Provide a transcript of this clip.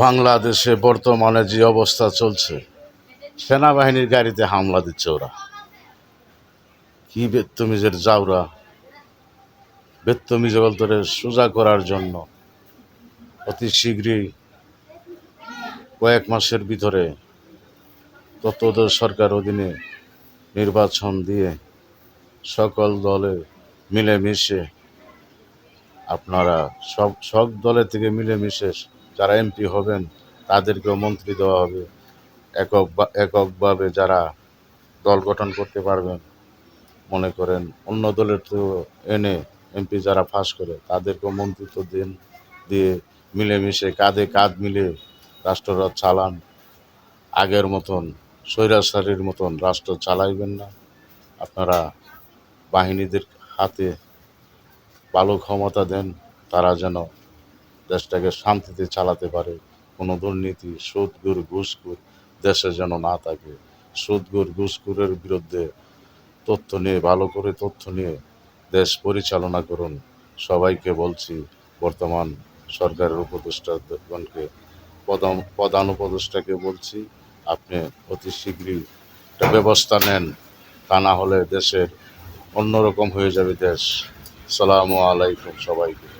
বাংলাদেশে বর্তমানে যে অবস্থা চলছে, সেনাবাহিনীর গাড়িতে হামলা দিচ্ছে ওরা। কি বেত্তমিজের জাউরা! বেত্তমিজ বলতে সোজা করার জন্য অতি শীঘ্রই কয়েক মাসের ভিতরে তত্ত্বাবধায়ক সরকার অধীনে নির্বাচন দিয়ে সকল দলে মিলেমিশে আপনারা সব দলের থেকে মিলেমিশে যারা এমপি হবেন তাদেরকেও মন্ত্রী দেওয়া হবে। এককভাবে যারা দল গঠন করতে পারবেন, মনে করেন অন্য দলের তো এনে এমপি যারা পাস করে তাদেরকেও মন্ত্রিত্ব দিয়ে মিলেমিশে কাঁধে কাঁধ মিলে রাষ্ট্রটা চালান। আগের মতন স্বৈরাচারীর মতন রাষ্ট্র চালাইবেন না। আপনারা বাহিনীদের হাতে ভালো ক্ষমতা দেন, তারা যেন দেশটাকে শান্তিতে চালাতে পারে। কোনো দুর্নীতি, সুদঘুষ, ঘুষখোর দেশে যেন না থাকে। সুদঘুষ, ঘুষখোরের বিরুদ্ধে ভালো করে তথ্য নিয়ে দেশ পরিচালনা করুন। সবাইকে বলছি, বর্তমান সরকারের উপদেষ্টাগণকে, প্রধান উপদেষ্টাকে বলছি, আপনি অতি শীঘ্রই একটা ব্যবস্থা নেন, তা না হলে দেশের অন্যরকম হয়ে যাবে দেশ। আসসালামু আলাইকুম সবাইকে।